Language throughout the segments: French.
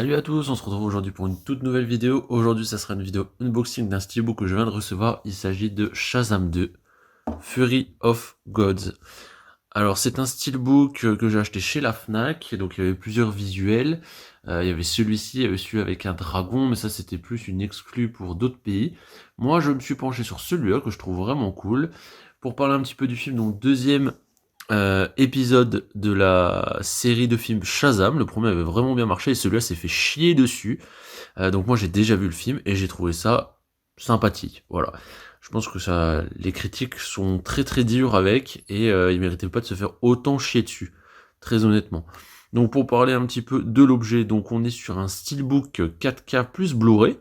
Salut à tous, on se retrouve aujourd'hui pour une toute nouvelle vidéo. Aujourd'hui ça sera une vidéo unboxing d'un steelbook que je viens de recevoir. Il s'agit de Shazam 2, Fury of Gods. Alors c'est un steelbook que j'ai acheté chez la Fnac, donc il y avait plusieurs visuels. Il y avait celui-ci, il y avait celui avec un dragon, mais ça c'était plus une exclue pour d'autres pays. Moi je me suis penché sur celui-là que je trouve vraiment cool. Pour parler un petit peu du film, donc deuxième épisode de la série de films Shazam. Le premier avait vraiment bien marché et celui-là s'est fait chier dessus. Donc moi j'ai déjà vu le film et j'ai trouvé ça sympathique. Voilà. Je pense que ça, les critiques sont très très dures avec et il méritait pas de se faire autant chier dessus. Très honnêtement. Donc pour parler un petit peu de l'objet, donc on est sur un steelbook 4K plus Blu-ray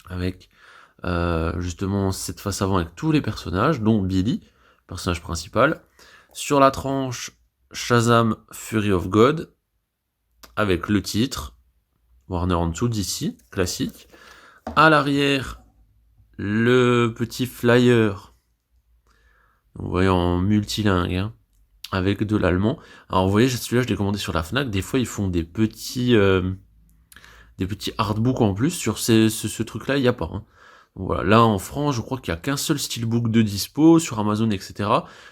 avec justement cette face avant avec tous les personnages, dont Billy, personnage principal. Sur la tranche, Shazam Fury of God, avec le titre, Warner en dessous d'ici, classique. À l'arrière, le petit flyer, vous voyez en multilingue, hein, avec de l'allemand. Alors vous voyez, celui-là je l'ai commandé sur la Fnac, des fois ils font des petits artbooks en plus, sur ce truc-là il n'y a pas. Hein. Voilà, là en France, je crois qu'il n'y a qu'un seul steelbook de dispo sur Amazon, etc.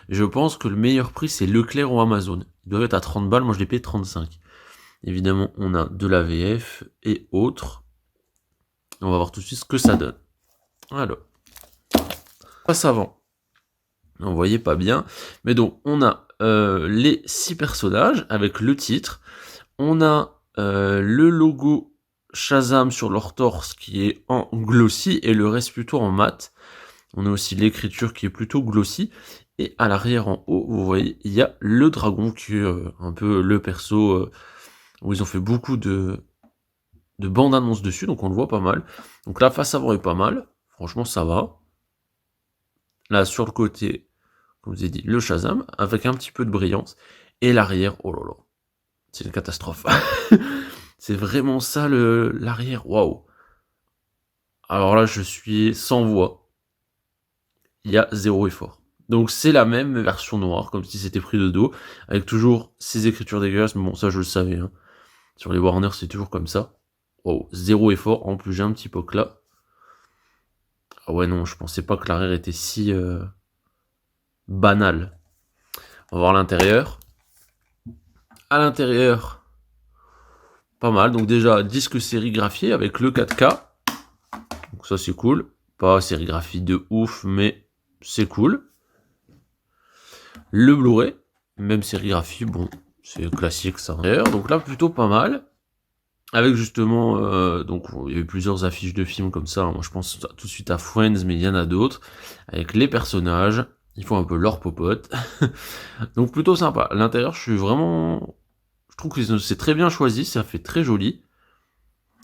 Et je pense que le meilleur prix c'est Leclerc ou Amazon. Ils doivent être à 30 balles, moi je l'ai payé 35. Évidemment, on a de la VF et autres. On va voir tout de suite ce que ça donne. Alors, face avant. Vous voyez pas bien. Mais donc, on a les 6 personnages avec le titre. On a le logo Shazam sur leur torse qui est en glossy et le reste plutôt en mat. On a aussi l'écriture qui est plutôt glossy. Et à l'arrière en haut, vous voyez, il y a le dragon qui est un peu le perso où ils ont fait beaucoup de bandes annonces dessus, donc on le voit pas mal. Donc la face avant est pas mal. Franchement, ça va. Là, sur le côté, comme je vous ai dit, le Shazam, avec un petit peu de brillance. Et l'arrière, oh là là, c'est une catastrophe. C'est vraiment ça l'arrière, waouh. Alors là, je suis sans voix. Il y a zéro effort. Donc c'est la même version noire, comme si c'était pris de dos, avec toujours ces écritures dégueulasses, mais bon, ça je le savais. Hein. Sur les Warner, c'est toujours comme ça. Wow, zéro effort, en plus j'ai un petit poc là. Ah ouais non, je pensais pas que l'arrière était si banal. On va voir l'intérieur. À l'intérieur, pas mal. Donc déjà, disque sérigraphié avec le 4K. Donc ça c'est cool. Pas sérigraphie de ouf, mais c'est cool. Le Blu-ray, même sérigraphie, bon, c'est classique ça. Donc là, plutôt pas mal. Avec justement, donc il y a eu plusieurs affiches de films comme ça. Moi je pense tout de suite à Friends, mais il y en a d'autres. Avec les personnages, ils font un peu leur popote. Donc plutôt sympa. L'intérieur, je trouve que c'est très bien choisi, ça fait très joli.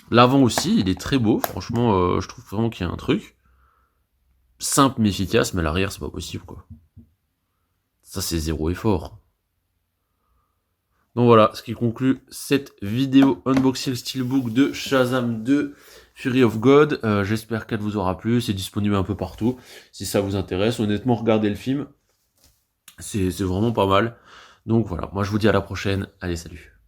L'avant aussi, il est très beau. Franchement, je trouve vraiment qu'il y a un truc. Simple mais efficace, mais l'arrière, c'est pas possible, quoi. Ça, c'est zéro effort. Donc voilà, ce qui conclut cette vidéo unboxing steelbook de Shazam 2 Fury of God. J'espère qu'elle vous aura plu, c'est disponible un peu partout. Si ça vous intéresse, honnêtement, regardez le film. C'est vraiment pas mal. Donc voilà, moi je vous dis à la prochaine. Allez, salut.